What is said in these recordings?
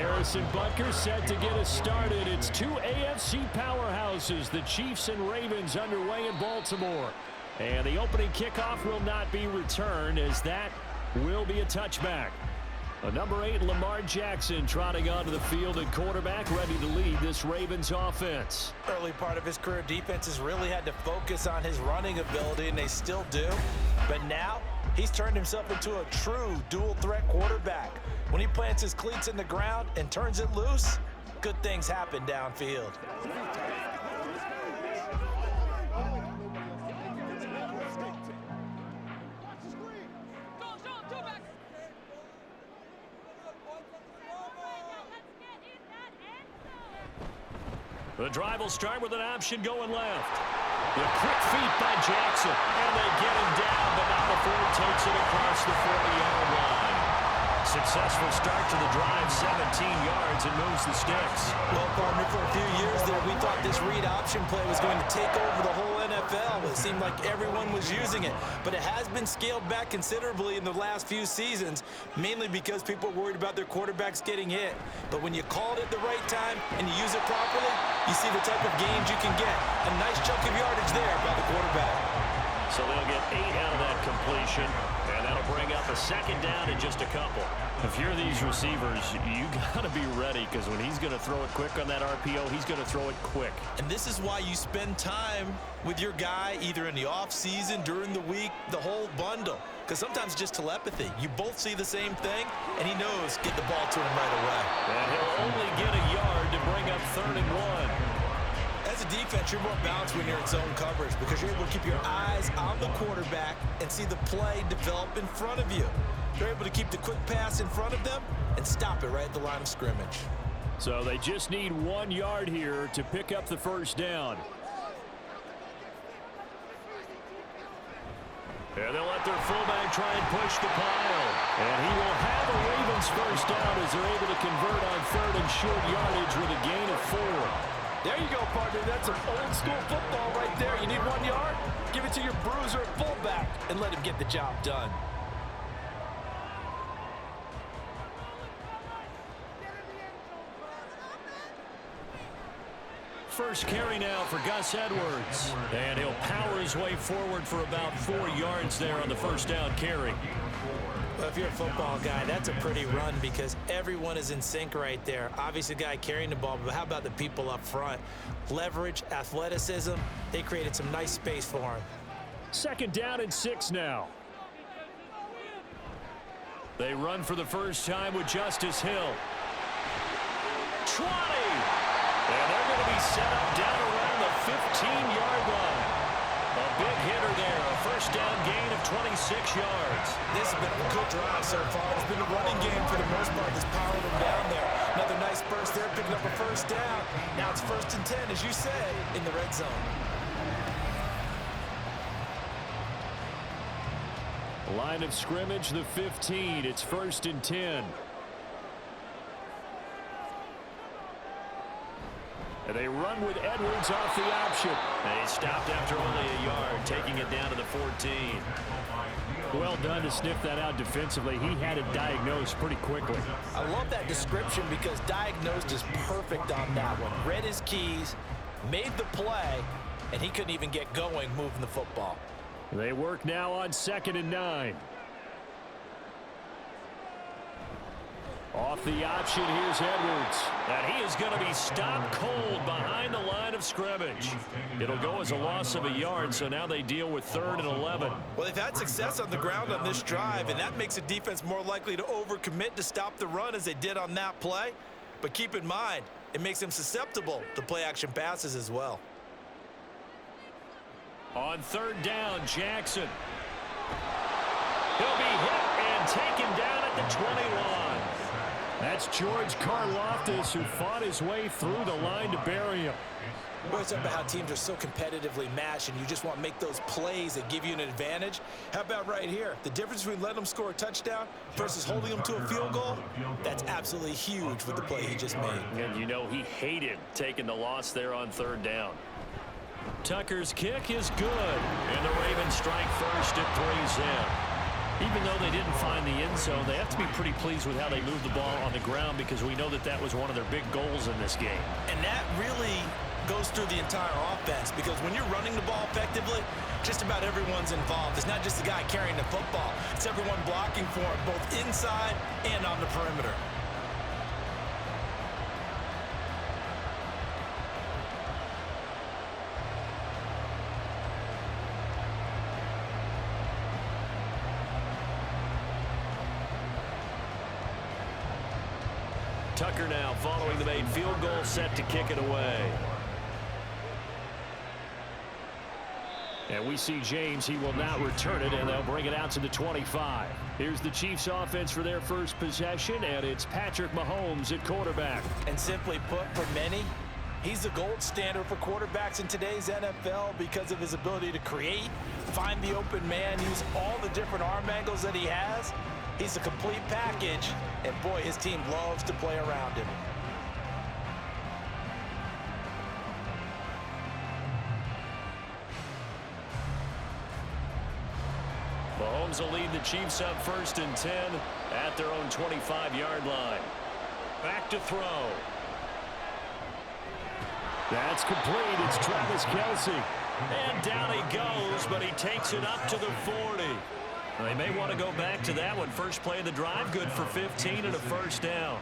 Harrison Butker set to get us started. It's two AFC powerhouses, the Chiefs and Ravens, underway in Baltimore. And the opening kickoff will not be returned, as that will be a touchback. Number 8, Lamar Jackson, trotting onto the field at quarterback, ready to lead this Ravens offense. Early part of his career, defenses really had to focus on his running ability, and they still do. But now, he's turned himself into a true dual-threat quarterback. When he plants his cleats in the ground and turns it loose, good things happen downfield. The drive will start with an option going left. The quick feet by Jackson. And they get him down, but not before he takes it across the 40-yard line. Successful start to the drive, 17 yards, and moves the sticks. Well, partner, for a few years there, we thought this read option play was going to take over the whole NFL. It seemed like everyone was using it. But it has been scaled back considerably in the last few seasons, mainly because people are worried about their quarterbacks getting hit. But when you call it at the right time and you use it properly, you see the type of gains you can get. A nice chunk of yardage there by the quarterback. So they'll get 8 out of that completion, and that'll bring up a second down in just a couple. If you're these receivers, you got to be ready, because when he's going to throw it quick on that RPO, he's going to throw it quick. And this is why you spend time with your guy, either in the offseason, during the week, the whole bundle. Because sometimes just telepathy. You both see the same thing, and he knows get the ball to him right away. And he'll only get a yard to bring up 3rd and 1. As a defense, you're more balanced when you're in zone coverage because you're able to keep your eyes on the quarterback and see the play develop in front of you. You're able to keep the quick pass in front of them and stop it right at the line of scrimmage. So they just need 1 yard here to pick up the first down. And they'll let their fullback try and push the pile. And he will have a Ravens first down as they're able to convert on 3rd and short yardage with a gain of 4. There you go, partner. That's some old-school football right there. You need 1 yard? Give it to your bruiser fullback and let him get the job done. First carry now for Gus Edwards. And he'll power his way forward for about 4 yards there on the first down carry. Well, if you're a football guy, that's a pretty run because everyone is in sync right there. Obviously, the guy carrying the ball, but how about the people up front? Leverage, athleticism, they created some nice space for him. Second down and 6 now. They run for the first time with Justice Hill. 20! And they're going to be set up down around the 15-yard line. A big hitter there, a first down gain of 26 yards. This has been a good drive so far. It's been a running game for the most part that's powering them down there. Another nice burst there, picking up a first down. Now it's 1st and 10, as you said, in the red zone. Line of scrimmage, the 15. It's 1st and 10. And they run with Edwards off the option. And he stopped after only a yard, taking it down to the 14. Well done to sniff that out defensively. He had it diagnosed pretty quickly. I love that description because diagnosed is perfect on that one. Read his keys, made the play, and he couldn't even get going moving the football. They work now on 2nd and 9. Off the option, here's Edwards. And he is going to be stopped cold behind the line of scrimmage. It'll go as a loss of a yard, so now they deal with 3rd and 11. Well, they've had success on the ground on this drive, and that makes the defense more likely to overcommit to stop the run as they did on that play. But keep in mind, it makes them susceptible to play-action passes as well. On 3rd down, Jackson. He'll be hit and taken down at the 20 line. That's George Karlaftis, who fought his way through the line to bury him. We always talk about how teams are so competitively matched, and you just want to make those plays that give you an advantage. How about right here? The difference between letting them score a touchdown versus holding them to a field goal, that's absolutely huge with the play he just made. And you know he hated taking the loss there on 3rd down. Tucker's kick is good, and the Ravens strike first at 3's in. Even though they didn't find the end zone, they have to be pretty pleased with how they moved the ball on the ground because we know that that was one of their big goals in this game. And that really goes through the entire offense because when you're running the ball effectively, just about everyone's involved. It's not just the guy carrying the football. It's everyone blocking for it, both inside and on the perimeter. Tucker now following the made field goal, set to kick it away. And we see James. He will not return it, and they'll bring it out to the 25. Here's the Chiefs offense for their first possession, and it's Patrick Mahomes at quarterback. And simply put, for many, he's the gold standard for quarterbacks in today's NFL because of his ability to create, find the open man, use all the different arm angles that he has. He's a complete package, and boy, his team loves to play around him. Mahomes will lead the Chiefs up 1st and 10 at their own 25-yard line. Back to throw. That's complete. It's Travis Kelce. And down he goes, but he takes it up to the 40. They may want to go back to that one. First play of the drive, good for 15 and a first down.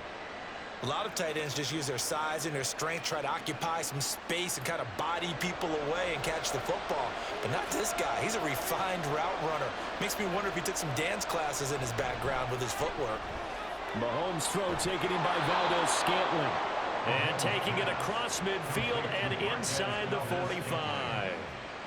A lot of tight ends just use their size and their strength, try to occupy some space and kind of body people away and catch the football. But not this guy. He's a refined route runner. Makes me wonder if he took some dance classes in his background with his footwork. Mahomes' throw taken in by Valdez-Scantling. And taking it across midfield and inside the 45.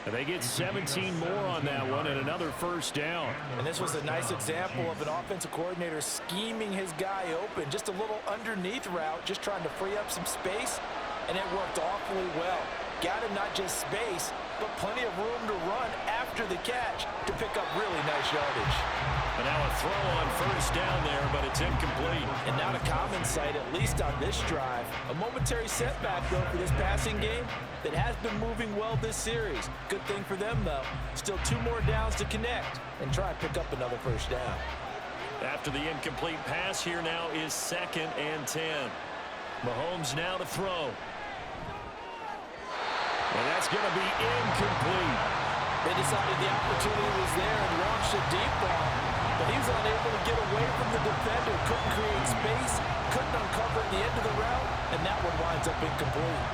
And they get 17 more on that one and another first down. And this was a nice example of an offensive coordinator scheming his guy open. Just a little underneath route, just trying to free up some space, and it worked awfully well. Got him not just space, but plenty of room to run after the catch to pick up really nice yardage. And now a throw on first down there, but it's incomplete. And not a common sight, at least on this drive. A momentary setback, though, for this passing game that has been moving well this series. Good thing for them, though. Still 2 more downs to connect and try and pick up another first down. After the incomplete pass, here now is 2nd and 10. Mahomes now to throw. And that's going to be incomplete. They decided the opportunity was there and launched a deep ball, but he was unable to get away from the defender, couldn't create space, couldn't uncover at the end of the route, and that one winds up incomplete.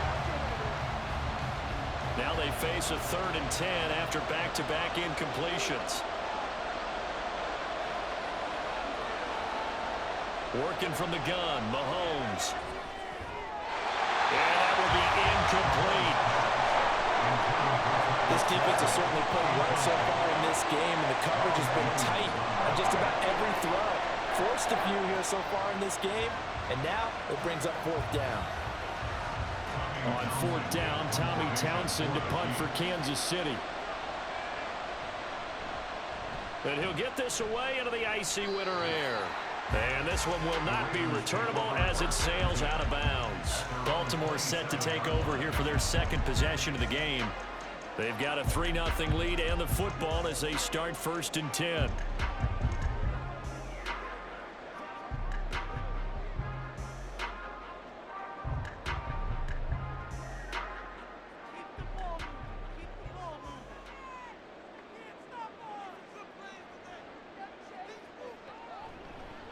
Now they face a 3rd and 10 after back-to-back incompletions. Working from the gun, Mahomes. And that will be incomplete. This defense has certainly played well so far in this game, and the coverage has been tight on just about every throw. Forced a few here so far in this game, and now it brings up 4th down. On 4th down, Tommy Townsend to punt for Kansas City. And he'll get this away into the icy winter air. And this one will not be returnable as it sails out of bounds. Baltimore set to take over here for their 2nd possession of the game. They've got a 3-0 lead and the football as they start 1st and 10.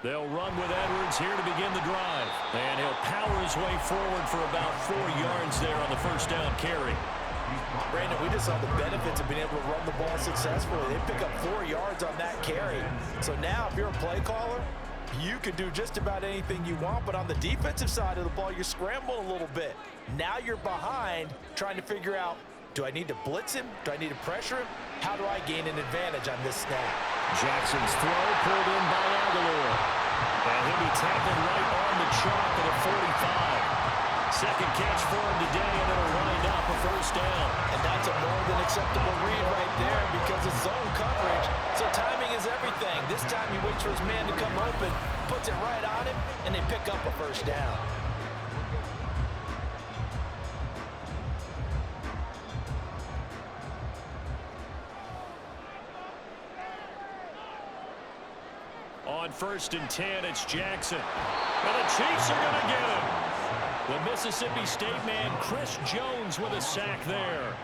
They'll run with Edwards here to begin the drive. And he'll power his way forward for about 4 yards there on the first down carry. Brandon, we just saw the benefits of being able to run the ball successfully. They pick up 4 yards on that carry. So now if you're a play caller, you can do just about anything you want. But on the defensive side of the ball, you're scrambling a little bit. Now you're behind trying to figure out, do I need to blitz him? Do I need to pressure him? How do I gain an advantage on this snap? Jackson's throw pulled in by Aguilar. And he'll be tackled right on the chalk at a 45. Second catch for him today, and it'll wind up a first down. And that's a more than acceptable read right there because it's zone coverage. So timing is everything. This time he waits for his man to come open, puts it right on him, and they pick up a first down. on 1st and 10. It's Jackson. And the Chiefs are going to get him. The Mississippi State man, Chris Jones, with a sack there.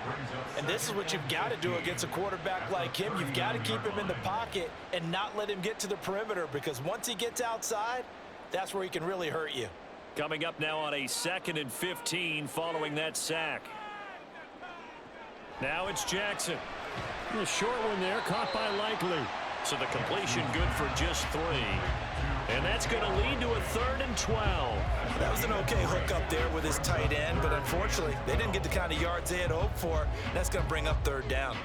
And this is what you've got to do against a quarterback like him. You've got to keep him in the pocket and not let him get to the perimeter, because once he gets outside, that's where he can really hurt you. Coming up now on a 2nd and 15 following that sack. Now it's Jackson. A short one there, caught by Likely. So the completion good for just 3. And that's going to lead to a 3rd and 12. That was an okay hook up there with his tight end, but unfortunately, they didn't get the kind of yards they had hoped for. That's going to bring up 3rd down.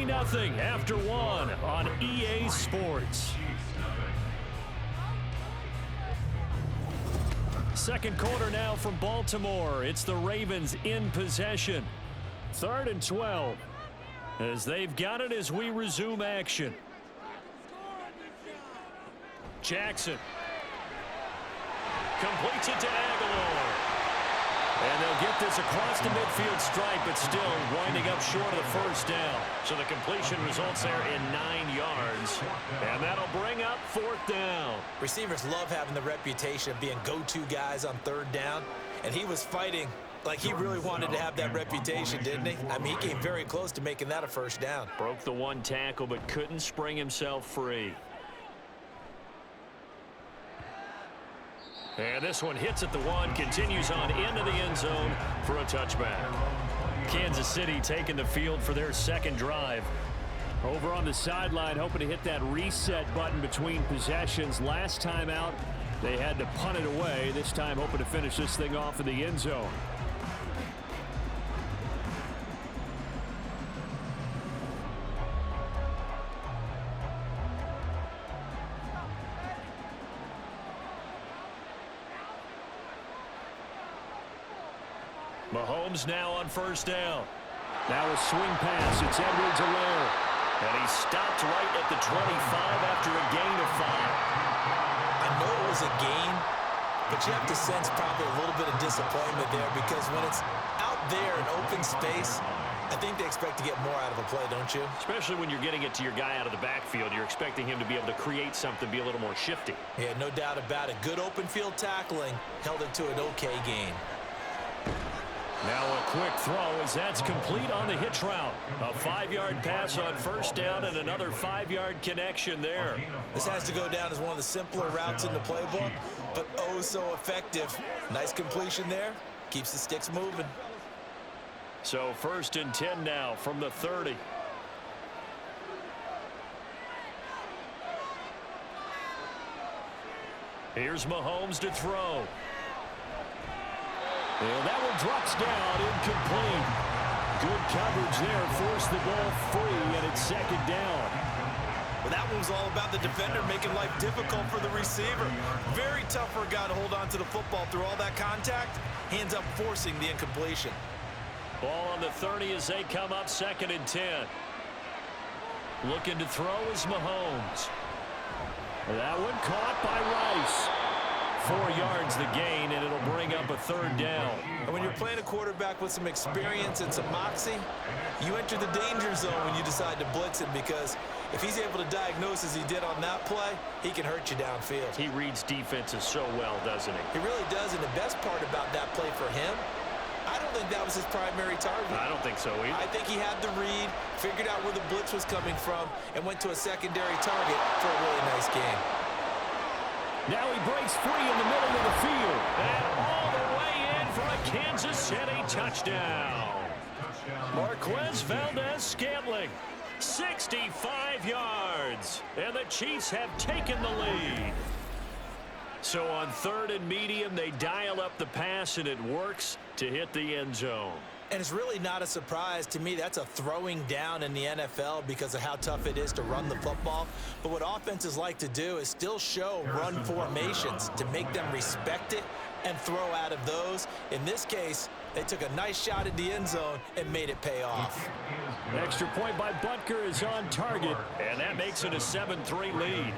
Nothing after 1 on EA Sports. Second quarter now from Baltimore. It's the Ravens in possession. 3rd and 12 as they've got it as we resume action. Jackson completes it to Aguilar. And they'll get this across the midfield stripe, but still winding up short of the 1st down. So the completion results there in 9 yards. And that'll bring up 4th down. Receivers love having the reputation of being go-to guys on 3rd down. And he was fighting like he really wanted to have that reputation, didn't he? I mean, he came very close to making that a 1st down. Broke the 1 tackle, but couldn't spring himself free. And this one hits at the 1, continues on into the end zone for a touchback. Kansas City taking the field for their 2nd drive. Over on the sideline, hoping to hit that reset button between possessions. Last time out, they had to punt it away. This time, hoping to finish this thing off in the end zone. Mahomes now on 1st down. Now a swing pass. It's Edwards-Helaire. And he stopped right at the 25 after a gain of 5. I know it was a gain, but you have to sense probably a little bit of disappointment there, because when it's out there in open space, I think they expect to get more out of a play, don't you? Especially when you're getting it to your guy out of the backfield. You're expecting him to be able to create something, be a little more shifty. Yeah, no doubt about it. Good open field tackling held it to an okay gain. Now a quick throw as that's complete on the hitch route. A 5-yard pass on 1st down and another 5-yard connection there. This has to go down as one of the simpler routes in the playbook, but oh so effective. Nice completion there. Keeps the sticks moving. So 1st and 10 now from the 30. Here's Mahomes to throw. And that one drops down, incomplete. Good coverage there, forced the ball free, and it's 2nd down. Well, that one was all about the defender making life difficult for the receiver. Very tough for a guy to hold on to the football through all that contact. He ends up forcing the incompletion. Ball on the 30 as they come up 2nd and 10. Looking to throw is Mahomes. That one caught by Rice. 4 yards the gain, and it'll bring up a 3rd down. And when you're playing a quarterback with some experience and some moxie, you enter the danger zone when you decide to blitz him, because if he's able to diagnose as he did on that play, he can hurt you downfield. He reads defenses so well, doesn't he? He really does, and the best part about that play for him, I don't think that was his primary target. I don't think so either. I think he had the read, figured out where the blitz was coming from, and went to a secondary target for a really nice game. Now he breaks free in the middle of the field. And all the way in for a Kansas City touchdown. Marquez Valdez-Scantling, 65 yards. And the Chiefs have taken the lead. So on 3rd and medium, they dial up the pass, and it works to hit the end zone. And it's really not a surprise to me. That's a throwing down in the NFL because of how tough it is to run the football. But what offenses like to do is still show run formations to make them respect it and throw out of those. In this case, they took a nice shot at the end zone and made it pay off. An extra point by Butker is on target, and that makes it a 7-3 lead.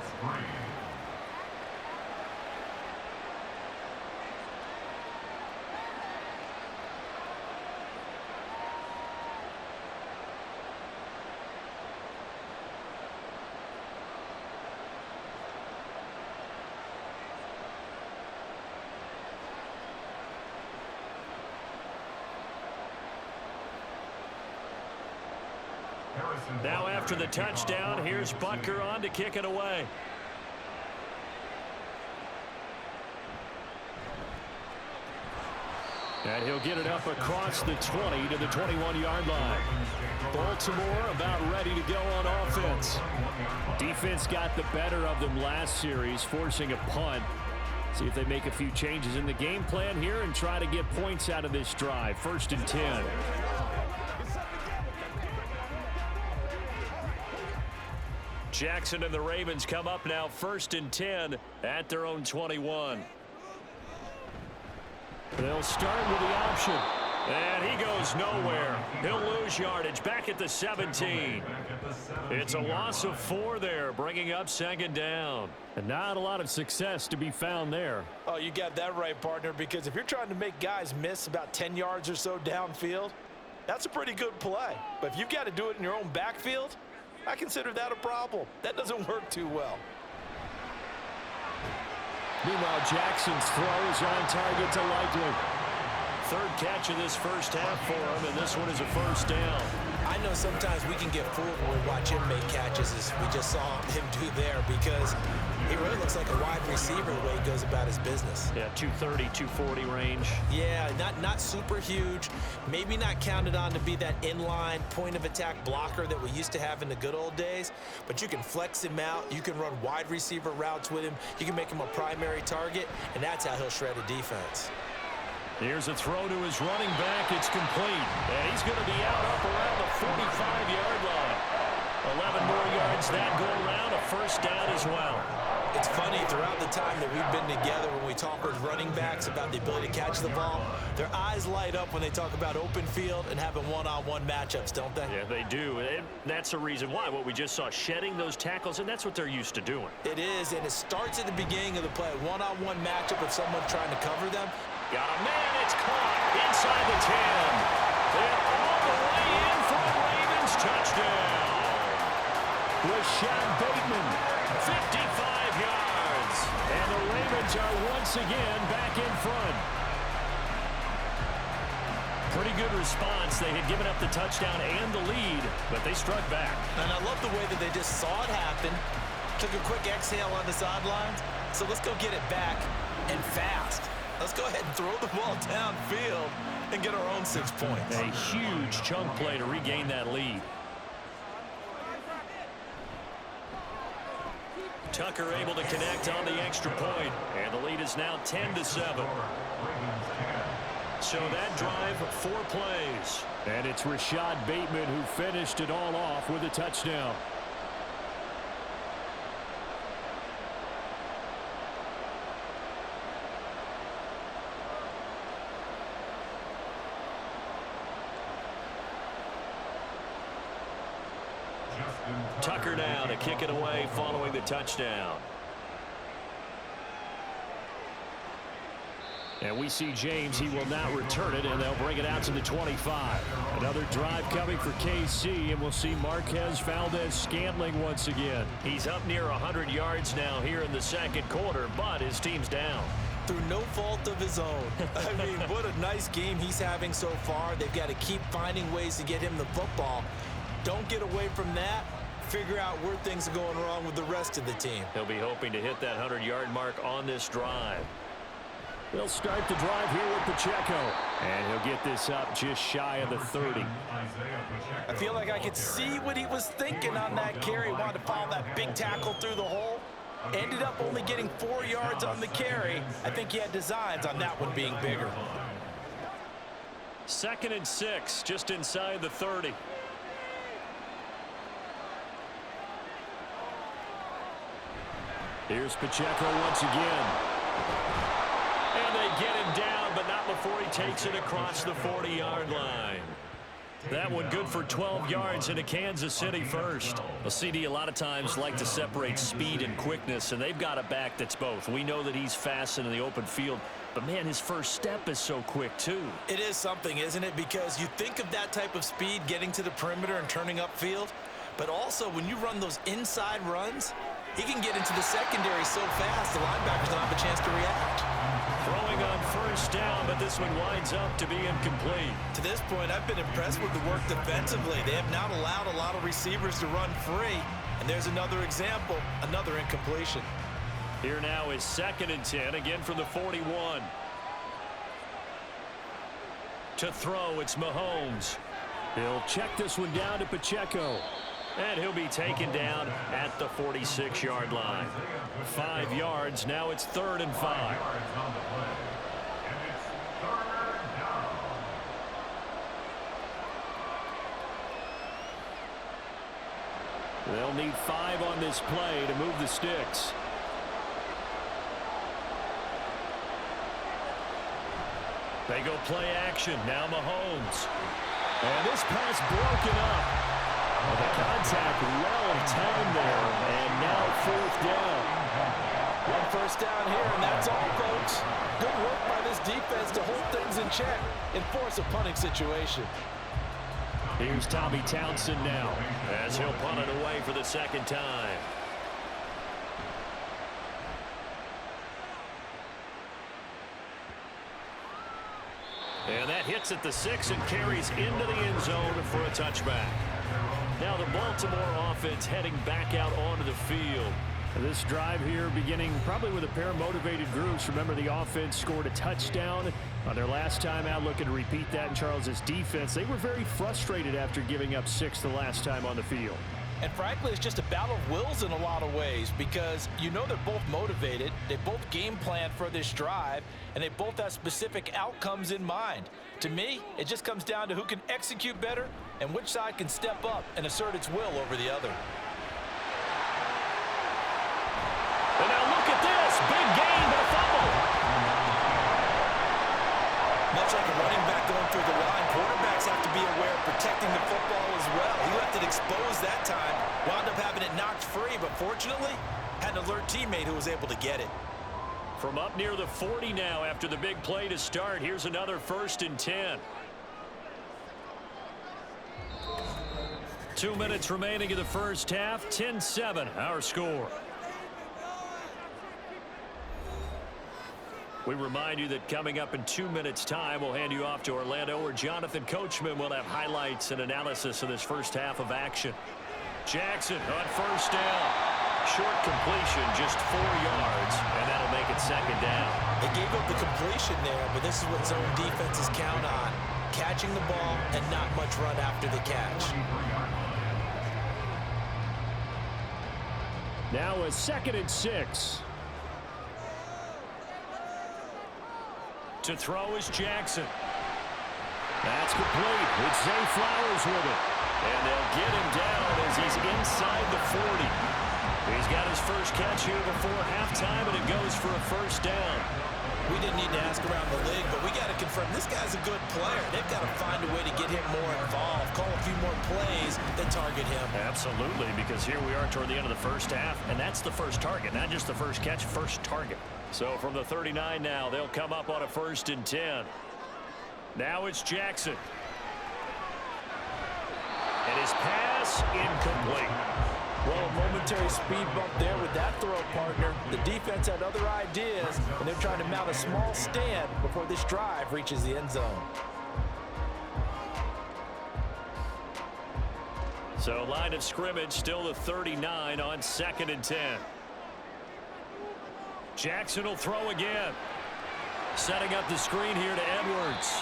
Now after the touchdown, here's Butker on to kick it away. And he'll get it up across the 20 to the 21-yard line. Baltimore about ready to go on offense. Defense got the better of them last series, forcing a punt. See if they make a few changes in the game plan here and try to get points out of this drive. 1st and 10. Jackson and the Ravens come up now 1st and 10 at their own 21. They'll start with the option. And he goes nowhere. He'll lose yardage back at the 17. It's a loss of 4 there, bringing up 2nd down. And not a lot of success to be found there. Oh, you got that right, partner, because if you're trying to make guys miss about 10 yards or so downfield, that's a pretty good play. But if you've got to do it in your own backfield, I consider that a problem. That doesn't work too well. Meanwhile, Jackson's throw is on target to Likely. 3rd catch of this first half for him, and this one is a 1st down. I know sometimes we can get fooled when we watch him make catches, as we just saw him do there, because he really looks like a wide receiver the way he goes about his business. Yeah, 230, 240 range. Yeah, not super huge. Maybe not counted on to be that inline point-of-attack blocker that we used to have in the good old days, but you can flex him out. You can run wide receiver routes with him. You can make him a primary target, and that's how he'll shred a defense. Here's a throw to his running back. It's complete. And he's going to be out up around the 45-yard line. 11 more yards that go around. A 1st down as well. It's funny, throughout the time that we've been together, when we talk with running backs about the ability to catch the ball, their eyes light up when they talk about open field and having one-on-one matchups, don't they? Yeah, they do. And that's the reason why. What we just saw, shedding those tackles, and that's what they're used to doing. It is, and it starts at the beginning of the play. One-on-one matchup with someone trying to cover them. Got a man, it's caught inside the 10. They're all the way in for a Ravens touchdown. Rashad Bateman, 55 yards. And the Ravens are once again back in front. Pretty good response. They had given up the touchdown and the lead, but they struck back. And I love the way that they just saw it happen, took a quick exhale on the sidelines. So let's go get it back, and fast. Let's go ahead and throw the ball downfield and get our own 6 points. A huge chunk play to regain that lead. Tucker able to connect on the extra point, and the lead is now 10-7. So that drive, 4 plays. And it's Rashad Bateman who finished it all off with a touchdown. Tucker now to kick it away following the touchdown. And we see James. He will not return it, and they'll bring it out to the 25. Another drive coming for KC, and we'll see Marquez Valdez-Scantling once again. He's up near 100 yards now here in the 2nd quarter, but his team's down. Through no fault of his own. I mean, what a nice game he's having so far. They've got to keep finding ways to get him the football. Don't get away from that. Figure out where things are going wrong with the rest of the team. He'll be hoping to hit that 100-yard mark on this drive. They'll start the drive here with Pacheco. And he'll get this up just shy of the 30. I feel like I could see what he was thinking on that carry. Wanted to follow that big tackle through the hole. Ended up only getting 4 yards on the carry. I think he had designs on that one being bigger. 2nd and 6, just inside the 30. Here's Pacheco once again. And they get him down, but not before he takes it across the 40-yard line. That one good for 12 yards into Kansas City first. Well, CD a lot of times like to separate speed and quickness, and they've got a back that's both. We know that he's fast in the open field, but, man, his first step is so quick, too. It is something, isn't it? Because you think of that type of speed getting to the perimeter and turning upfield, but also when you run those inside runs, he can get into the secondary so fast the linebackers don't have a chance to react. Throwing on first down, but this one winds up to be incomplete. To this point, I've been impressed with the work defensively. They have not allowed a lot of receivers to run free. And there's another example, another incompletion. Here now is 2nd and 10, again from the 41. To throw, it's Mahomes. He'll check this one down to Pacheco. And he'll be taken down at the 46-yard line. 5 yards, now it's 3rd and 5. They'll need 5 on this play to move the sticks. They go play action. Now Mahomes. And this pass broken up. Well, the contact well timed there. And now 4th down. 1 first down here, and that's all, folks. Good work by this defense to hold things in check and force a punting situation. Here's Tommy Townsend now as he'll punt it away for the 2nd time. And that hits at the 6 and carries into the end zone for a touchback. Now the Baltimore offense heading back out onto the field. This drive here beginning probably with a pair of motivated groups. Remember, the offense scored a touchdown on their last time out. Looking to repeat that in Charles's defense. They were very frustrated after giving up 6 the last time on the field. And frankly, it's just a battle of wills in a lot of ways because you know they're both motivated. They both game plan for this drive, and they both have specific outcomes in mind. To me, it just comes down to who can execute better and which side can step up and assert its will over the other. And now look at this. Big gain, but a fumble. Much like a running back going through the line, quarterbacks have to be aware of protecting the football as well. He left it exposed that time, wound up having it knocked free, but fortunately, had an alert teammate who was able to get it. From up near the 40 now after the big play to start, here's another 1st and 10. 2 minutes remaining in the first half, 10-7, our score. We remind you that coming up in 2 minutes' time, we'll hand you off to Orlando, where Jonathan Coachman will have highlights and analysis of this first half of action. Jackson on first down. Short completion, just 4 yards, and that'll make it 2nd down. They gave up the completion there, but this is what zone defenses count on. Catching the ball and not much run after the catch. Now a 2nd and 6. To throw is Jackson. That's complete. It's Zay Flowers with it. And they'll get him down as he's inside the 40. He's got his first catch here before halftime, and it goes for a first down. We didn't need to ask around the league, but we got to confirm this guy's a good player. They've got to find a way to get him more involved, call a few more plays that target him. Absolutely, because here we are toward the end of the first half, and that's the first target, not just the first catch, first target. So from the 39 now, they'll come up on a 1st and 10. Now it's Jackson. And his pass incomplete. Well, a momentary speed bump there with that throw, partner. The defense had other ideas, and they're trying to mount a small stand before this drive reaches the end zone. So line of scrimmage still the 39 on 2nd and 10. Jackson will throw again. Setting up the screen here to Edwards.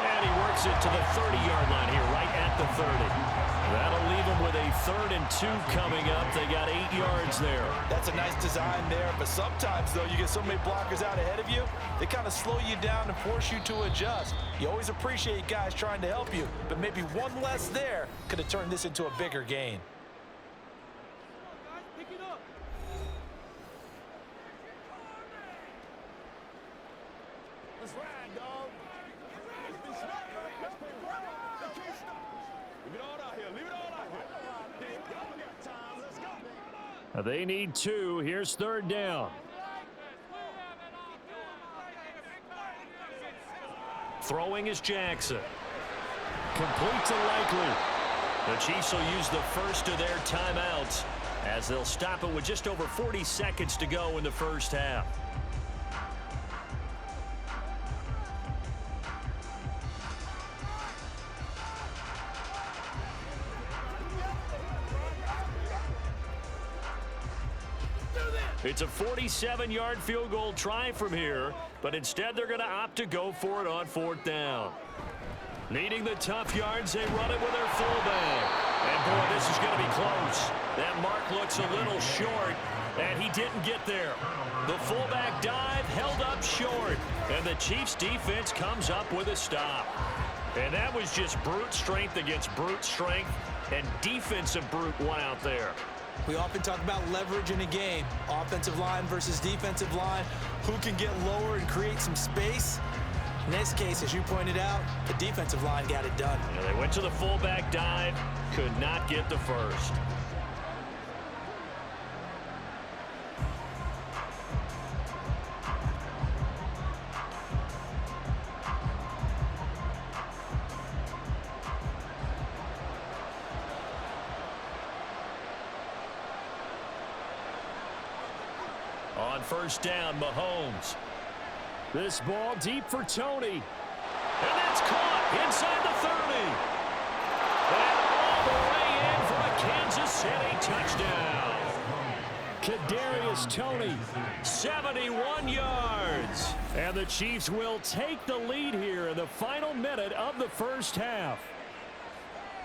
And he works it to the 30-yard line here, right at the 30. That'll leave him with a 3rd and 2 coming up. They got 8 yards there. That's a nice design there, but sometimes, though, you get so many blockers out ahead of you, they kind of slow you down and force you to adjust. You always appreciate guys trying to help you, but maybe one less there could have turned this into a bigger gain. Let's ride, dog. Leave it all out here. Leave it all out here. Y'all got time. Let's go. They need 2. Here's 3rd down. Throwing is Jackson. Complete to Likely. The Chiefs will use the first of their timeouts as they'll stop it with just over 40 seconds to go in the first half. It's a 47-yard field goal try from here, but instead they're going to opt to go for it on 4th down. Needing the tough yards, they run it with their fullback. And boy, this is going to be close. That mark looks a little short, and he didn't get there. The fullback dive held up short, and the Chiefs defense comes up with a stop. And that was just brute strength against brute strength, and defensive brute one out there. We often talk about leverage in a game. Offensive line versus defensive line. Who can get lower and create some space? In this case, as you pointed out, the defensive line got it done. Yeah, they went to the fullback dive, could not get the first. On 1st down, Mahomes. This ball deep for Tony. And that's caught inside the 30. And all the way in for a Kansas City touchdown. Kadarius Toney, 71 yards. And the Chiefs will take the lead here in the final minute of the first half.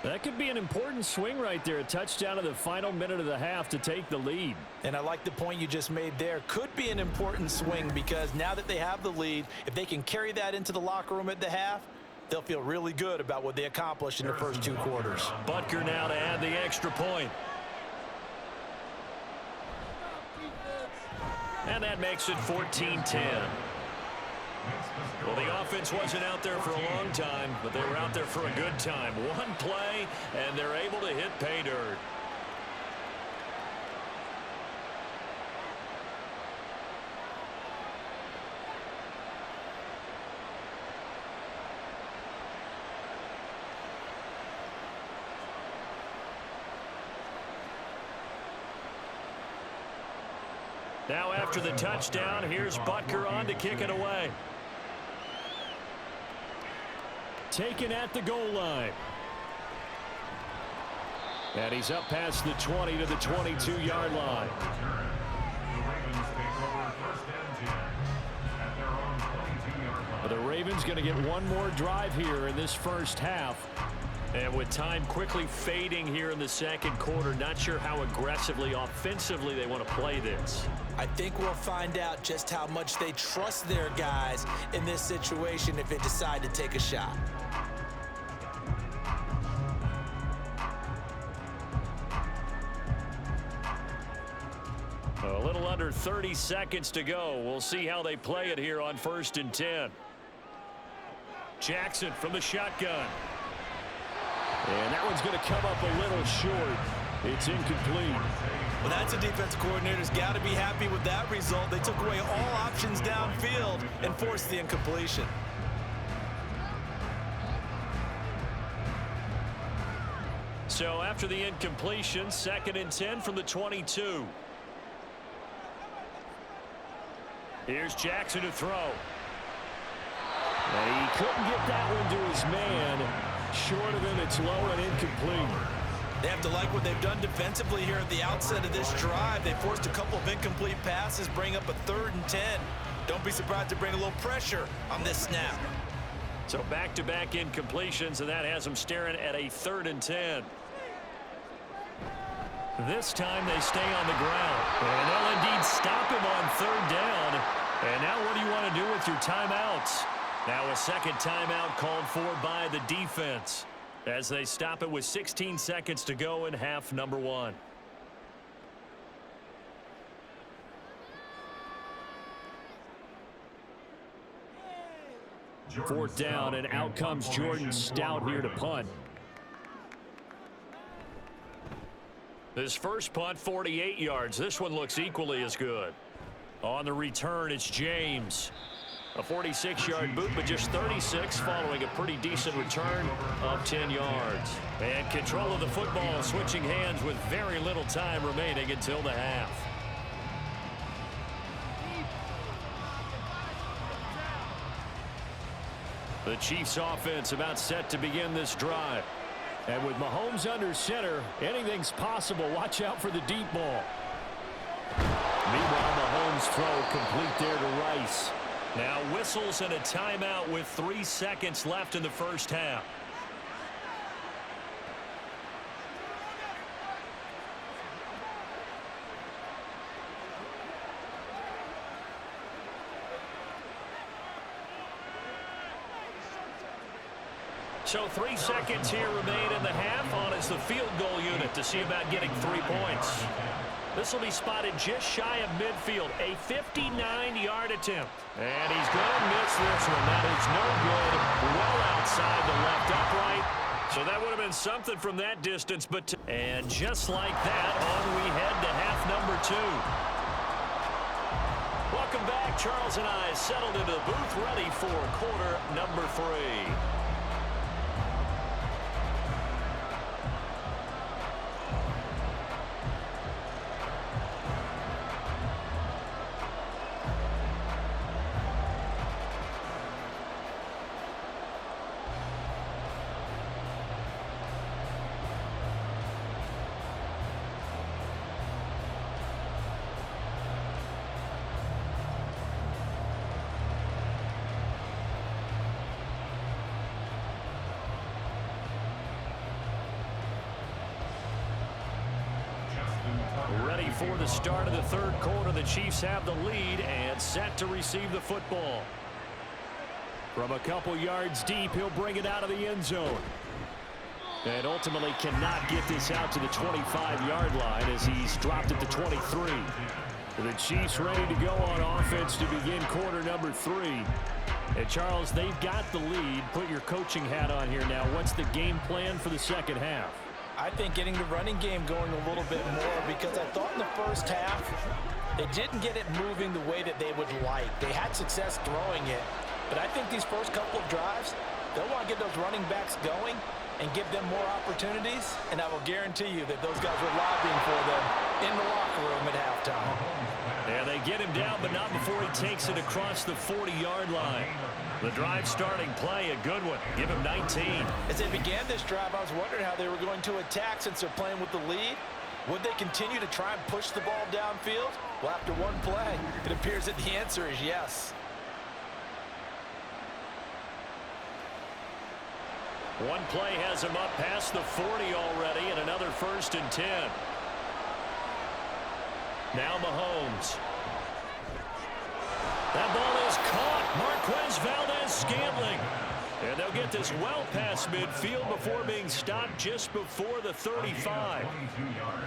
That could be an important swing right there. A touchdown in the final minute of the half to take the lead. And I like the point you just made there. Could be an important swing because now that they have the lead, if they can carry that into the locker room at the half, they'll feel really good about what they accomplished in the first 2 quarters. Butker now to add the extra point. And that makes it 14-10. Well, the offense wasn't out there for a long time, but they were out there for a good time. One play, and they're able to hit pay dirt. Now after the touchdown, here's Butker on to kick it away. Taken at the goal line. And he's up past the 20 to the 22-yard line. But the Ravens going to get one more drive here in this first half. And with time quickly fading here in the second quarter, not sure how aggressively, offensively they want to play this. I think we'll find out just how much they trust their guys in this situation if they decide to take a shot. A little under 30 seconds to go. We'll see how they play it here on 1st and 10. Jackson from the shotgun. And that one's going to come up a little short. It's incomplete. Well, that's a defensive coordinator's got to be happy with that result. They took away all options downfield and forced the incompletion. So after the incompletion, 2nd and 10 from the 22. Here's Jackson to throw. And he couldn't get that one to his man. Short of him, it's low and incomplete. They have to like what they've done defensively here at the outset of this drive. They forced a couple of incomplete passes, bring up a 3rd and 10. Don't be surprised to bring a little pressure on this snap. So back-to-back incompletions, and that has them staring at a 3rd and 10. This time they stay on the ground. And they'll indeed stop him on 3rd down. And now what do you want to do with your timeouts? Now a second timeout called for by the defense as they stop it with 16 seconds to go in half number 1. Fourth down, and out comes Jordan Stout here to punt. This first punt, 48 yards. This one looks equally as good. On the return, it's James. A 46-yard boot, but just 36 following a pretty decent return of 10 yards. And control of the football, switching hands with very little time remaining until the half. The Chiefs offense about set to begin this drive. And with Mahomes under center, anything's possible. Watch out for the deep ball. Meanwhile, his throw complete there to Rice. Now whistles and a timeout with 3 seconds left in the first half. So 3 seconds here remain in the half. On is the field goal unit to see about getting 3 points. This will be spotted just shy of midfield. A 59-yard attempt. And he's going to miss this one. That is no good. Well outside the left upright. So that would have been something from that distance. And just like that, on we head to half number 2. Welcome back. Charles and I settled into the booth, ready for quarter number 3. Ready for the start of the third quarter. The Chiefs have the lead and set to receive the football. From a couple yards deep, he'll bring it out of the end zone. And ultimately cannot get this out to the 25-yard line as he's dropped it to 23. The Chiefs ready to go on offense to begin quarter number 3. And Charles, they've got the lead. Put your coaching hat on here now. What's the game plan for the second half? I think getting the running game going a little bit more, because I thought in the first half they didn't get it moving the way that they would like. They had success throwing it, but I think these first couple of drives, they'll want to get those running backs going and give them more opportunities, and I will guarantee you that those guys were lobbying for them in the locker room at halftime. And they get him down, but not before he takes it across the 40-yard line. The drive starting play, a good one. Give him 19. As they began this drive, I was wondering how they were going to attack since they're playing with the lead. Would they continue to try and push the ball downfield? Well, after one play, it appears that the answer is yes. One play has him up past the 40 already, and another 1st and 10. Now Mahomes. That ball is caught. Marquez Valdez-Scantling. And they'll get this well past midfield before being stopped just before the 35.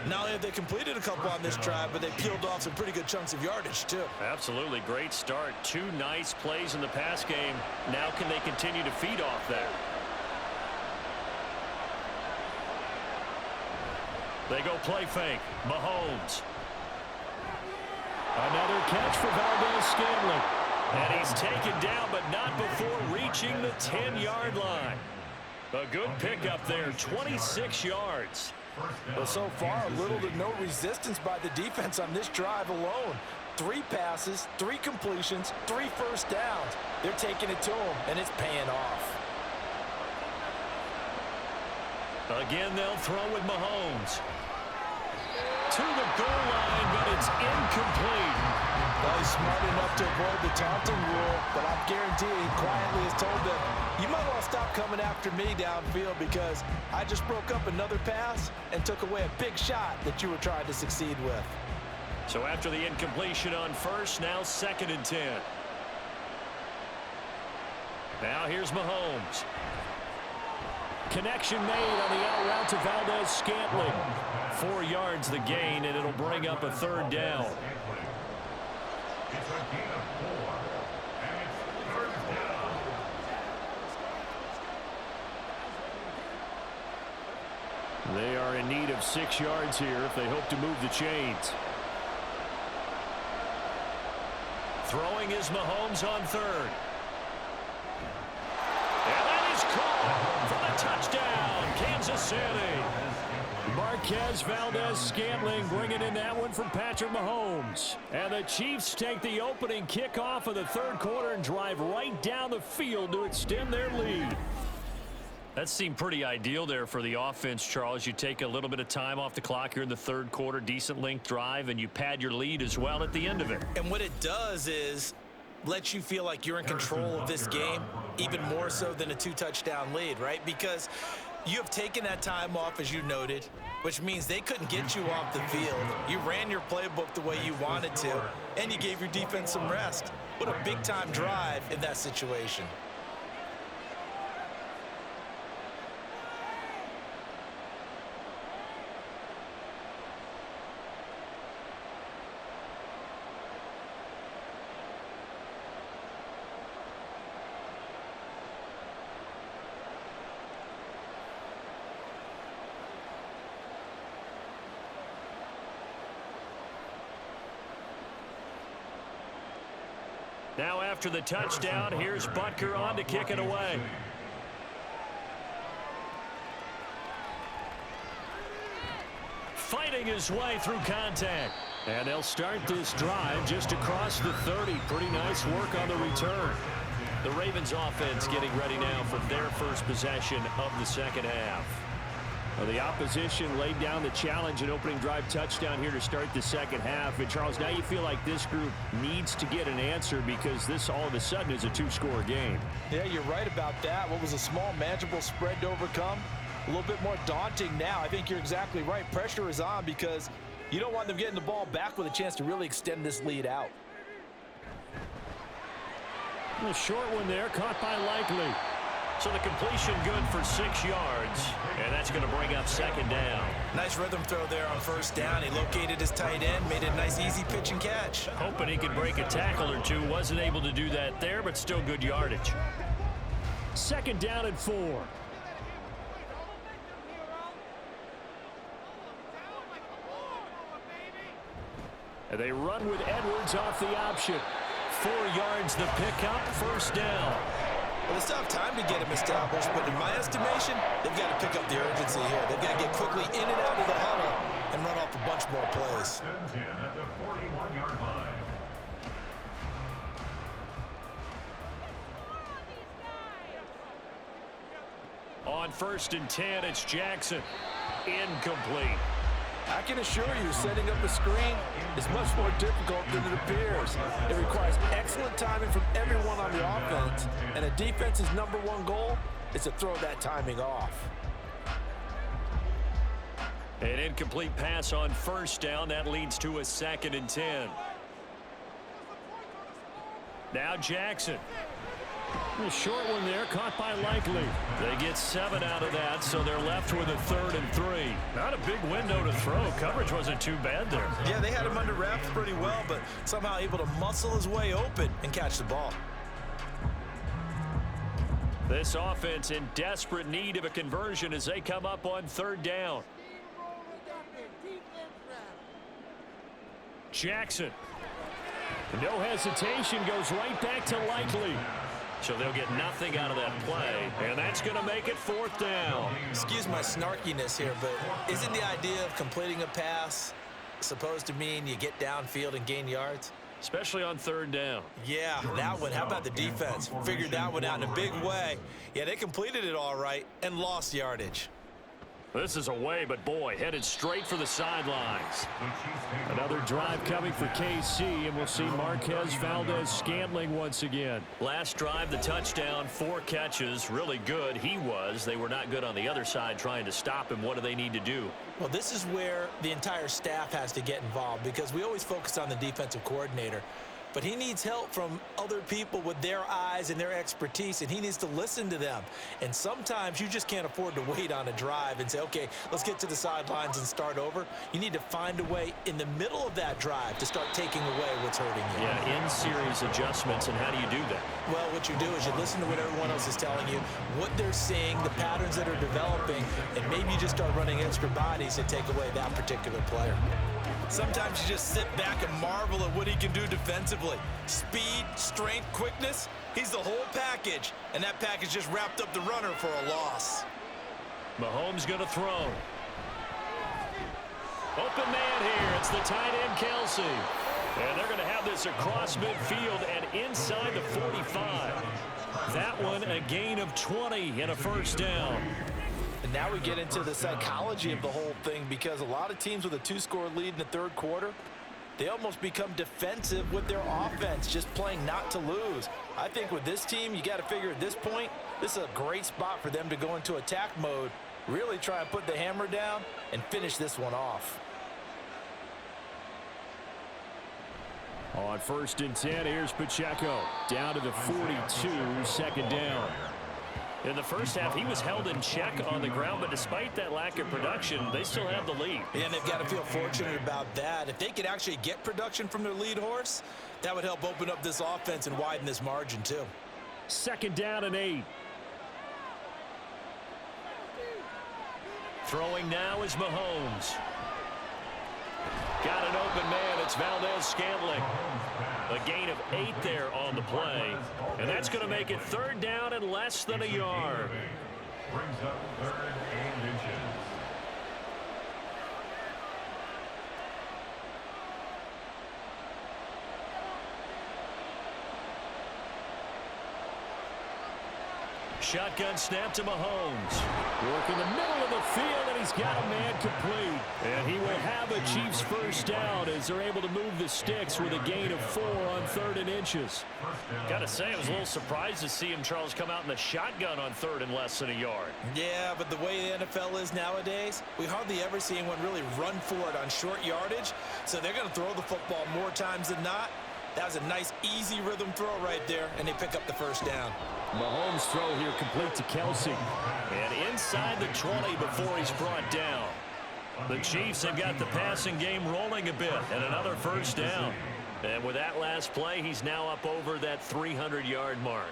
Not only have they completed a couple on this drive, but they peeled off some pretty good chunks of yardage, too. Absolutely. Great start. 2 nice plays in the pass game. Now can they continue to feed off that? They go play fake. Mahomes. Another catch for Valdez-Scantling. And he's taken down, but not before reaching the 10-yard line. A good pickup there, 26 yards. Well, so far, little to no resistance by the defense on this drive alone. 3 passes, 3 completions, 3 first downs. They're taking it to him, and it's paying off. Again, they'll throw with Mahomes. To the goal line, but it's incomplete. Well, he's smart enough to avoid the taunting rule, but I guarantee he quietly has told them, you might want to stop coming after me downfield because I just broke up another pass and took away a big shot that you were trying to succeed with. So after the incompletion on first, now 2nd and 10. Now here's Mahomes. Connection made on the out route to Valdez-Scantling. 4 yards the gain, and it'll bring up a 3rd down. They are in need of 6 yards here if they hope to move the chains. Throwing is Mahomes on 3rd. And that is caught for the touchdown, Kansas City. Marquez Valdez-Scantling bringing in that one from Patrick Mahomes. And the Chiefs take the opening kickoff of the 3rd quarter and drive right down the field to extend their lead. That seemed pretty ideal there for the offense, Charles. You take a little bit of time off the clock here in the third quarter, decent length drive, and you pad your lead as well at the end of it. And what it does is lets you feel like you're in control of this game, even more so than a 2-touchdown lead, right? Because you have taken that time off, as you noted, which means they couldn't get you off the field. You ran your playbook the way you wanted to, and you gave your defense some rest. What a big-time drive in that situation. Now after the touchdown, here's Butker on to kick it away. Fighting his way through contact. And they'll start this drive just across the 30. Pretty nice work on the return. The Ravens offense getting ready now for their first possession of the second half. Well, the opposition laid down the challenge and opening drive touchdown here to start the second half. And, Charles, now you feel like this group needs to get an answer because this all of a sudden is a 2-score game. Yeah, you're right about that. What was a small, manageable spread to overcome? A little bit more daunting now. I think you're exactly right. Pressure is on because you don't want them getting the ball back with a chance to really extend this lead out. A short one there, caught by Likely. So the completion good for 6 yards, and that's going to bring up second down. Nice rhythm throw there on first down. He located his tight end, made it a nice easy pitch and catch. Hoping he could break a tackle or two. Wasn't able to do that there, but still good yardage. Second down and 4. And they run with Edwards off the option. 4 yards the pickup, first down. Well, they still have time to get him established, but in my estimation, they've got to pick up the urgency here. They've got to get quickly in and out of the huddle and run off a bunch more plays. At the 41-yard line. On 1st and 10, it's Jackson. Incomplete. I can assure you, setting up a screen is much more difficult than it appears. It requires excellent timing from everyone on the offense, and a defense's #1 goal is to throw that timing off. An incomplete pass on first down. That leads to a 2nd and 10. Now Jackson. A short one there, caught by Likely. They get 7 out of that, so they're left with a 3rd and 3. Not a big window to throw. Coverage wasn't too bad there. Yeah, they had him under wraps pretty well, but somehow able to muscle his way open and catch the ball. This offense in desperate need of a conversion as they come up on 3rd down. Jackson. No hesitation, goes right back to Likely. So they'll get nothing out of that play, and that's going to make it 4th down. Excuse my snarkiness here, but isn't the idea of completing a pass supposed to mean you get downfield and gain yards? Especially on 3rd down. Yeah, that one. How about the defense? Figured that one out in a big way. Yeah, they completed it all right and lost yardage. This is away, but boy, headed straight for the sidelines. Another drive coming for KC, and we'll see Marquez Valdez-Scantling once again. Last drive, the touchdown, 4 catches, really good. He was. They were not good on the other side trying to stop him. What do they need to do? Well, this is where the entire staff has to get involved because we always focus on the defensive coordinator. But he needs help from other people with their eyes and their expertise, and he needs to listen to them. And sometimes you just can't afford to wait on a drive and say, okay, let's get to the sidelines and start over. You need to find a way in the middle of that drive to start taking away what's hurting you. Yeah, in-series adjustments, and how do you do that? Well, what you do is you listen to what everyone else is telling you, what they're seeing, the patterns that are developing, and maybe you just start running extra bodies and take away that particular player. Sometimes you just sit back and marvel at what he can do defensively. Speed, strength, quickness, he's the whole package. And that package just wrapped up the runner for a loss. Mahomes going to throw. Open man here. It's the tight end, Kelsey. And they're going to have this across midfield and inside the 45. That one a gain of 20 and a first down. And now we get into the psychology of the whole thing, because a lot of teams with a 2-score lead in the third quarter, they almost become defensive with their offense, just playing not to lose. I think with this team, you got to figure at this point, this is a great spot for them to go into attack mode, really try and put the hammer down and finish this one off. On 1st and 10, here's Pacheco. Down to the 42, second down. In the first half, he was held in check on the ground, but despite that lack of production, they still have the lead. And they've got to feel fortunate about that. If they could actually get production from their lead horse, that would help open up this offense and widen this margin too. 2nd down and 8. Throwing now is Mahomes. Got an open man. It's Valdez-Scantling. A gain of 8 there on the play. And that's going to make it 3rd down and less than a yard. Brings up 3rd and inches. Shotgun snap to Mahomes. Work in the middle of the field, and he's got a man complete. And he will have a Chiefs first down as they're able to move the sticks with a gain of 4 on 3rd and inches. Got to say, I was a little surprised to see him, Charles, come out in the shotgun on 3rd and less than a yard. Yeah, but the way the NFL is nowadays, we hardly ever see anyone really run for it on short yardage. So they're going to throw the football more times than not. That was a nice, easy rhythm throw right there, and they pick up the first down. Mahomes' throw here complete to Kelsey. And inside the 20 before he's brought down. The Chiefs have got the passing game rolling a bit, and another first down. And with that last play, he's now up over that 300-yard mark.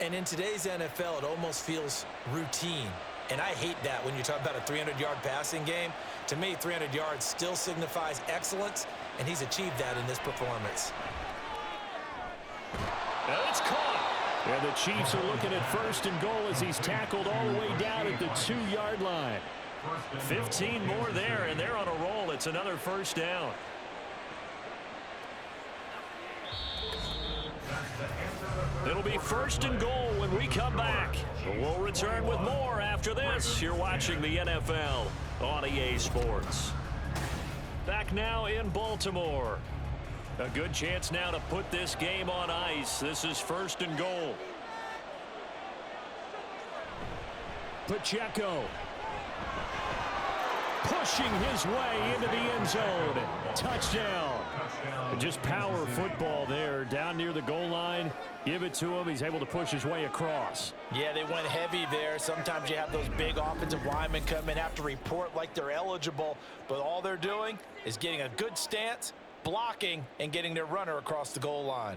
And in today's NFL, it almost feels routine. And I hate that when you talk about a 300-yard passing game. To me, 300 yards still signifies excellence, and he's achieved that in this performance. And it's caught. And the Chiefs are looking at 1st and goal as he's tackled all the way down at the 2-yard line. 15 more there, and they're on a roll. It's another first down. It'll be 1st and goal when we come back. We'll return with more after this. You're watching the NFL on EA Sports. Back now in Baltimore. A good chance now to put this game on ice. This is 1st and goal. Pacheco. Pushing his way into the end zone. Touchdown. Just power football there. Down near the goal line. Give it to him. He's able to push his way across. Yeah, they went heavy there. Sometimes you have those big offensive linemen come in, have to report like they're eligible, but all they're doing is getting a good stance, blocking, and getting their runner across the goal line.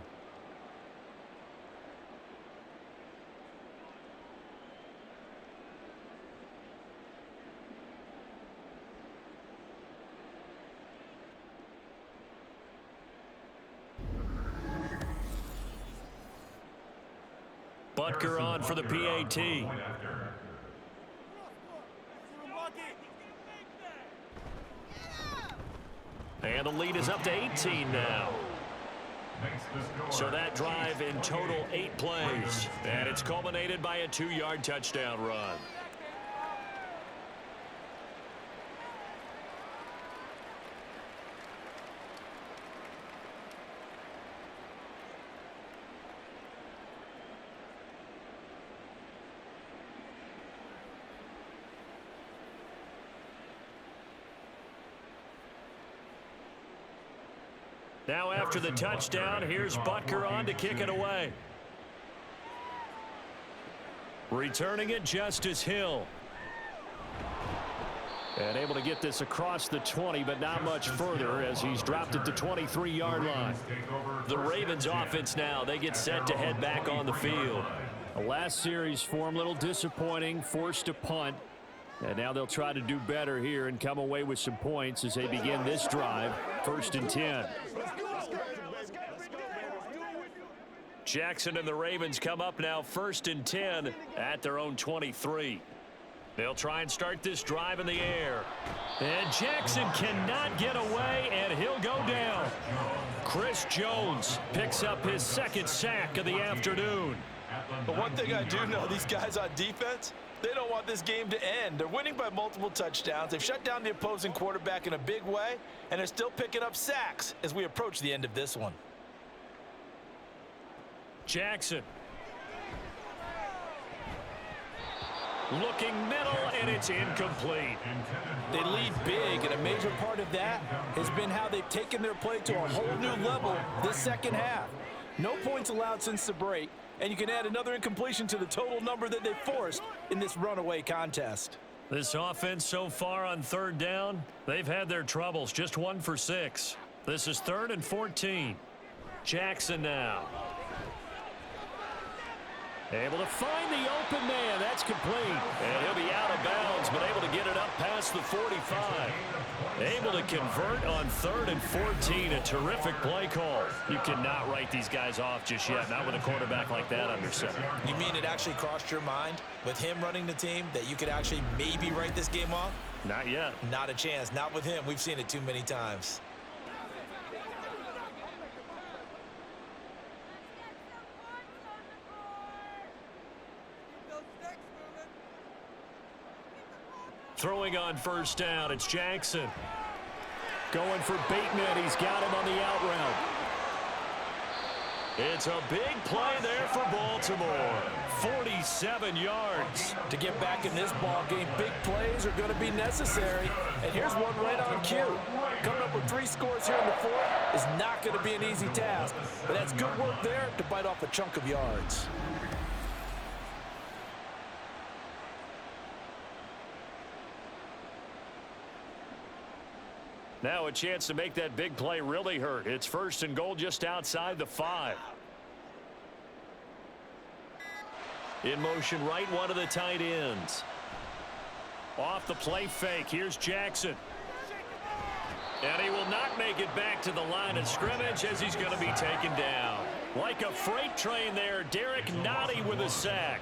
Butker on for the PAT. And the lead is up to 18 now. So that drive in total 8 plays. And it's culminated by a 2-yard touchdown run. Now after the touchdown, here's Butker on to kick it away. Returning it, Justice Hill. And able to get this across the 20, but not much further as he's dropped at the 23-yard line. The Ravens offense now, they get set to head back on the field. The last series for him, a little disappointing, forced to punt. And now they'll try to do better here and come away with some points as they begin this drive. 1st and 10. Jackson and the Ravens come up now 1st and 10 at their own 23. They'll try and start this drive in the air. And Jackson cannot get away, and he'll go down. Chris Jones picks up his 2nd sack of the afternoon. But one thing I do know, these guys on defense, they don't want this game to end. They're winning by multiple touchdowns. They've shut down the opposing quarterback in a big way, and they're still picking up sacks as we approach the end of this one. Jackson. Looking middle, and it's incomplete. They lead big, and a major part of that has been how they've taken their play to a whole new level this second half. No points allowed since the break, and you can add another incompletion to the total number that they forced in this runaway contest. This offense so far on third down, they've had their troubles, just 1 for 6. This is 3rd and 14. Jackson now. Able to find the open man. That's complete. And he'll be out of bounds, but able to get it up past the 45. Able to convert on 3rd and 14. A terrific play call. You cannot write these guys off just yet, not with a quarterback like that under center. You mean it actually crossed your mind with him running the team that you could actually maybe write this game off? Not yet. Not a chance. Not with him. We've seen it too many times. Throwing on first down, it's Jackson. Going for Bateman. He's got him on the out route. It's a big play there for Baltimore. 47 yards. To get back in this ball game, big plays are going to be necessary. And here's one right on cue. Coming up with 3 scores here in the 4th is not going to be an easy task. But that's good work there to bite off a chunk of yards. Now a chance to make that big play really hurt. It's 1st and goal just outside the 5. In motion right, one of the tight ends. Off the play fake. Here's Jackson. And he will not make it back to the line of scrimmage as he's going to be taken down. Like a freight train there, Derek Nottie with a sack.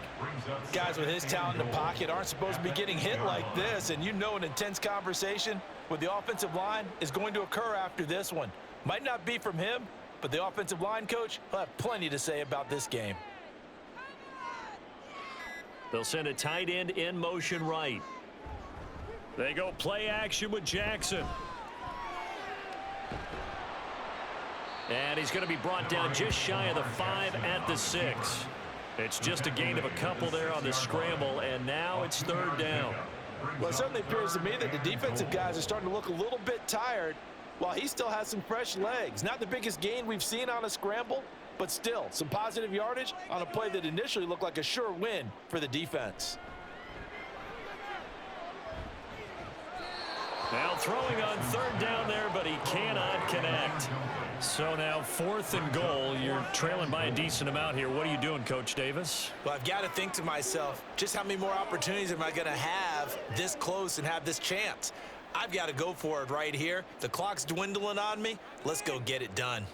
Guys with his talent in the pocket aren't supposed to be getting hit like this, and you know an intense conversation with the offensive line is going to occur after this one. Might not be from him, but the offensive line coach will have plenty to say about this game. They'll send a tight end in motion right. They go play action with Jackson. And he's going to be brought down just shy of the 5 at the 6. It's just a gain of a couple there on the scramble, and now it's 3rd down. Well, it certainly appears to me that the defensive guys are starting to look a little bit tired while he still has some fresh legs. Not the biggest gain we've seen on a scramble, but still some positive yardage on a play that initially looked like a sure win for the defense. Now throwing on 3rd down there, but he cannot connect. So now 4th and goal. You're trailing by a decent amount here. What are you doing, Coach Davis? Well, I've got to think to myself, just how many more opportunities am I going to have this close and have this chance? I've got to go for it right here. The clock's dwindling on me. Let's go get it done.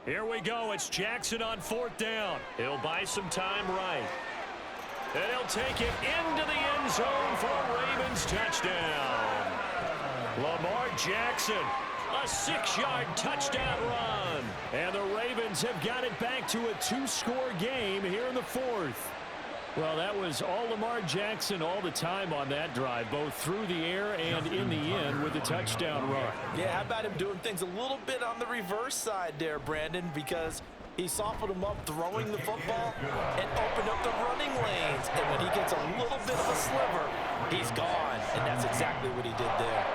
Here we go. It's Jackson on 4th down. He'll buy some time right. And he'll take it into the end zone for a Ravens touchdown. Lamar Jackson, a 6-yard touchdown run. And the Ravens have got it back to a 2-score game here in the 4th. Well, that was all Lamar Jackson all the time on that drive, both through the air and in the end with the touchdown run. Yeah, how about him doing things a little bit on the reverse side there, Brandon, because he softened him up throwing the football and opened up the running lanes. And when he gets a little bit of a sliver, he's gone. And that's exactly what he did there.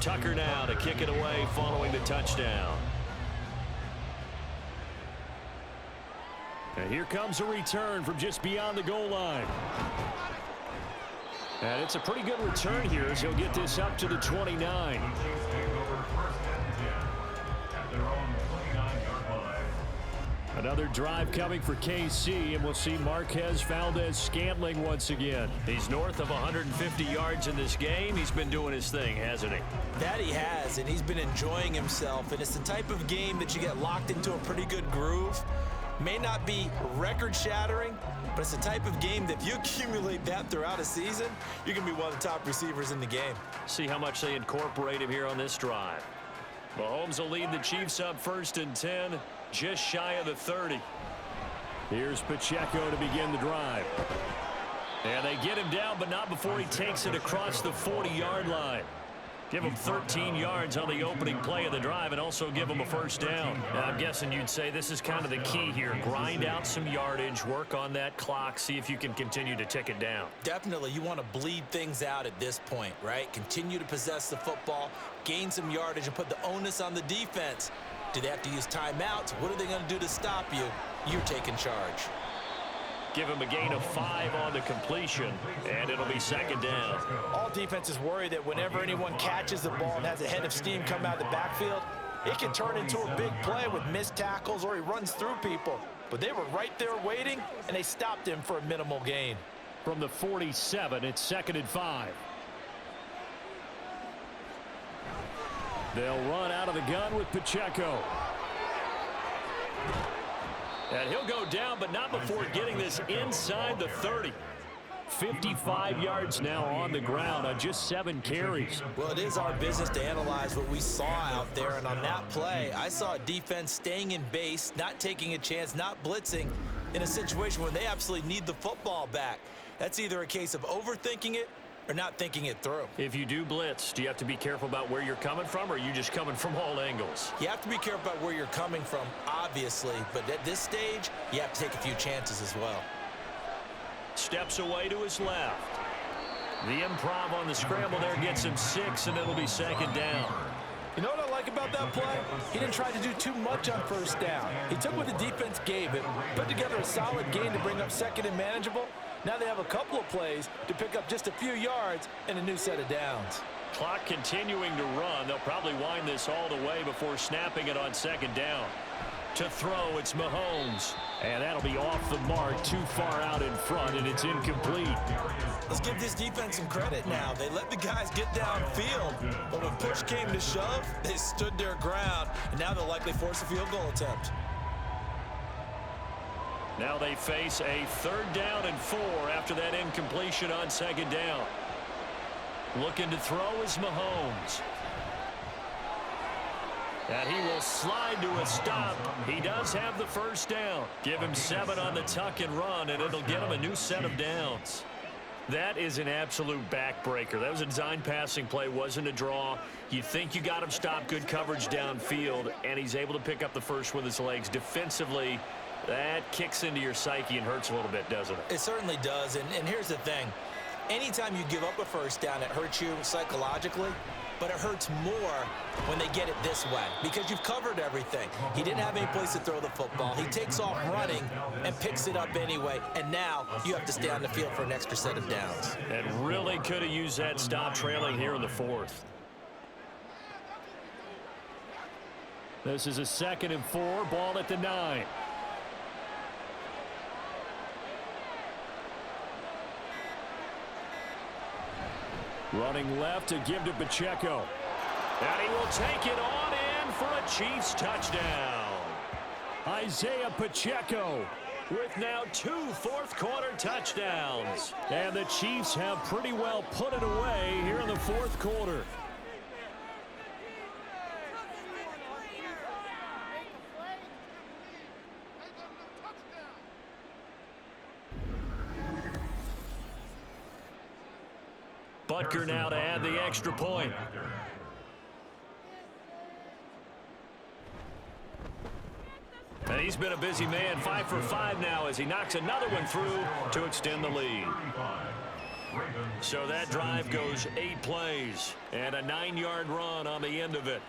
Tucker now to kick it away following the touchdown. And here comes a return from just beyond the goal line. And it's a pretty good return here as he'll get this up to the 29. Another drive coming for KC, and we'll see Marquez Valdez-Scantling once again. He's north of 150 yards in this game. He's been doing his thing, hasn't he? That he has, and he's been enjoying himself. And it's the type of game that you get locked into a pretty good groove. May not be record-shattering, but it's the type of game that if you accumulate that throughout a season, you can be one of the top receivers in the game. See how much they incorporate him here on this drive. Mahomes will lead the Chiefs up 1st and 10, just shy of the 30. Here's Pacheco to begin the drive. And they get him down, but not before he takes it across the 40-yard line. Give him 13 yards on the opening play of the drive and also give him a first down. Now, I'm guessing you'd say this is kind of the key here. Grind out some yardage, work on that clock, see if you can continue to tick it down. Definitely, you want to bleed things out at this point, right? Continue to possess the football, gain some yardage, and put the onus on the defense. Do they have to use timeouts? What are they going to do to stop you? You're taking charge. Give him a gain of 5 on the completion, and it'll be 2nd down. All defenses worry that whenever anyone catches the ball and has a head of steam come out of the backfield, it can turn into a big play with missed tackles or he runs through people. But they were right there waiting, and they stopped him for a minimal gain. From the 47, it's 2nd and 5. They'll run out of the gun with Pacheco. And he'll go down, but not before getting this inside the 30. 55 yards now on the ground on just 7 carries. Well, it is our business to analyze what we saw out there, and on that play, I saw a defense staying in base, not taking a chance, not blitzing in a situation where they absolutely need the football back. That's either a case of overthinking it or not thinking it through. If you do blitz, do you have to be careful about where you're coming from, or are you just coming from all angles? You have to be careful about where you're coming from, obviously, but at this stage, you have to take a few chances as well. Steps away to his left. The improv on the scramble there gets him 6, and it'll be 2nd down. You know what I like about that play? He didn't try to do too much on 1st down. He took what the defense gave him, put together a solid game to bring up 2nd and manageable. Now they have a couple of plays to pick up just a few yards and a new set of downs. Clock continuing to run. They'll probably wind this all the way before snapping it on 2nd down. To throw, it's Mahomes. And that'll be off the mark, too far out in front, and it's incomplete. Let's give this defense some credit now. They let the guys get downfield, but when push came to shove, they stood their ground, and now they'll likely force a field goal attempt. Now they face a 3rd down and 4 after that incompletion on 2nd down. Looking to throw is Mahomes. And he will slide to a stop. He does have the first down. Give him 7 on the tuck and run, and it'll get him a new set of downs. That is an absolute backbreaker. That was a design passing play, wasn't a draw. You think you got him stopped, good coverage downfield, and he's able to pick up the first with his legs. Defensively, that kicks into your psyche and hurts a little bit, doesn't it? It certainly does, and here's the thing. Anytime you give up a 1st down, it hurts you psychologically, but it hurts more when they get it this way because you've covered everything. He didn't have any place to throw the football. He takes off running and picks it up anyway, and now you have to stay on the field for an extra set of downs. And really could have used that stop trailing here in the 4th. This is a 2nd and 4, ball at the 9. Running left to give to Pacheco. And he will take it on in for a Chiefs touchdown. Isaiah Pacheco with now 2 fourth-quarter touchdowns. And the Chiefs have pretty well put it away here in the 4th quarter. Butker now to add the extra point. And he's been a busy man, 5 for 5 now as he knocks another one through to extend the lead. So that drive goes 8 plays and a 9-yard run on the end of it.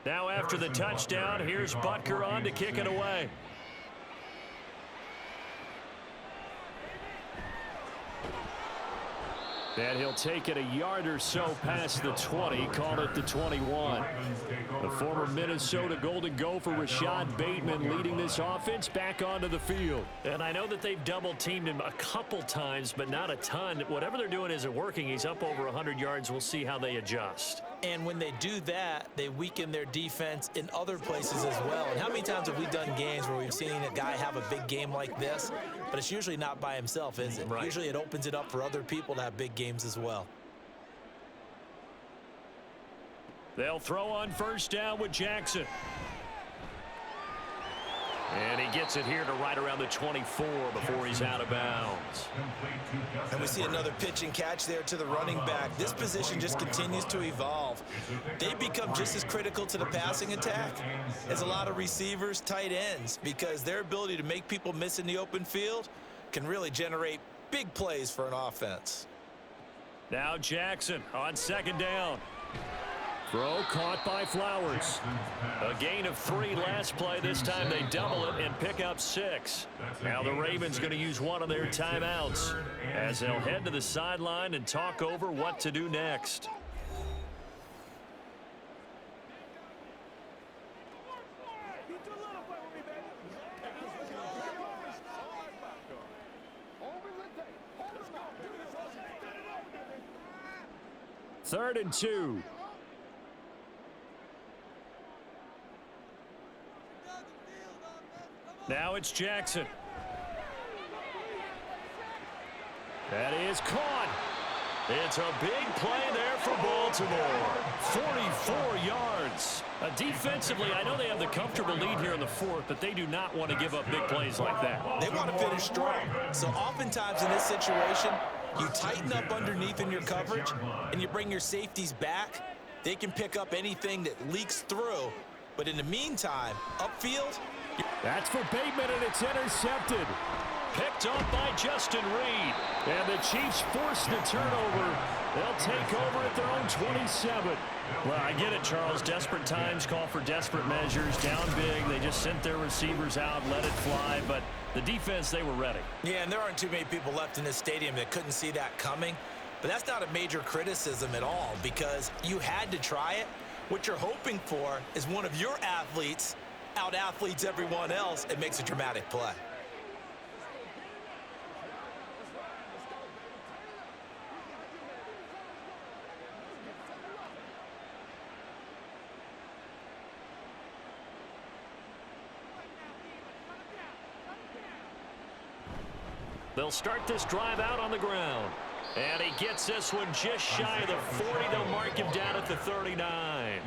Now after the touchdown, here's Butker on to kick it away. And he'll take it a yard or so past the 20, call it the 21. The former Minnesota Golden Gopher Rashad Bateman leading this offense back onto the field. And I know that they've double-teamed him a couple times, but not a ton. Whatever they're doing isn't working. He's up over 100 yards. We'll see how they adjust. And when they do that, they weaken their defense in other places as well. And how many times have we done games where we've seen a guy have a big game like this, but it's usually not by himself, is it? Right. Usually it opens it up for other people to have big games as well. They'll throw on first down with Jackson. And he gets it here to right around the 24 before he's out of bounds. And we see another pitch and catch there to the running back. This position just continues to evolve. They become just as critical to the passing attack as a lot of receivers, tight ends, because their ability to make people miss in the open field can really generate big plays for an offense. Now Jackson on second down. Throw caught by Flowers. A gain of 3 last play. This time they double it and pick up 6. Now the Ravens going to use one of their timeouts as they'll head to the sideline and talk over what to do next. Third and 2. Now it's Jackson. That is caught. It's a big play there for Baltimore. 44 yards. Defensively, I know they have the comfortable lead here in the fourth, but they do not want to give up big plays like that. They want to finish strong. So oftentimes in this situation, you tighten up underneath in your coverage, and you bring your safeties back. They can pick up anything that leaks through. But in the meantime, upfield, that's for Bateman, and it's intercepted. Picked up by Justin Reed. And the Chiefs force the turnover. They'll take over at their own 27. Well, I get it, Charles. Desperate times call for desperate measures. Down big. They just sent their receivers out, let it fly. But the defense, they were ready. Yeah, and there aren't too many people left in this stadium that couldn't see that coming. But that's not a major criticism at all because you had to try it. What you're hoping for is one of your athletes out-athletes everyone else and makes a dramatic play. They'll start this drive out on the ground. And he gets this one just shy of the 40. They'll mark him down at the 39.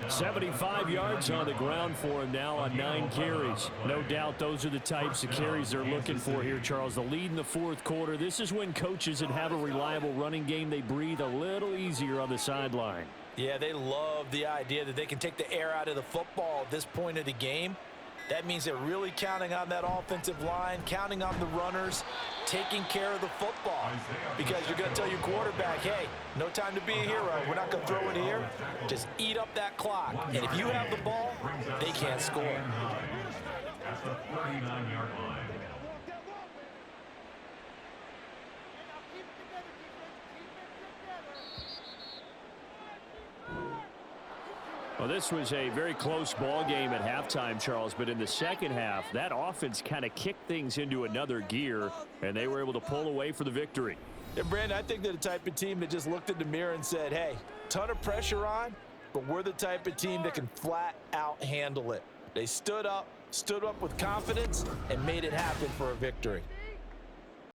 75 yards on the ground for him now on 9 carries. No doubt those are the types of carries they're looking for here, Charles. The lead in the fourth quarter. This is when coaches that have a reliable running game, they breathe a little easier on the sideline. Yeah, they love the idea that they can take the air out of the football at this point of the game. That means they're really counting on that offensive line, counting on the runners, taking care of the football. Because you're going to tell your quarterback, hey, no time to be a hero. We're not going to throw it here. Just eat up that clock. And if you have the ball, they can't score. At the 39-yard line. Well, this was a very close ball game at halftime, Charles, but in the second half, that offense kind of kicked things into another gear, and they were able to pull away for the victory. Yeah, Brandon, I think they're the type of team that just looked in the mirror and said, hey, ton of pressure on, but we're the type of team that can flat out handle it. They stood up with confidence, and made it happen for a victory.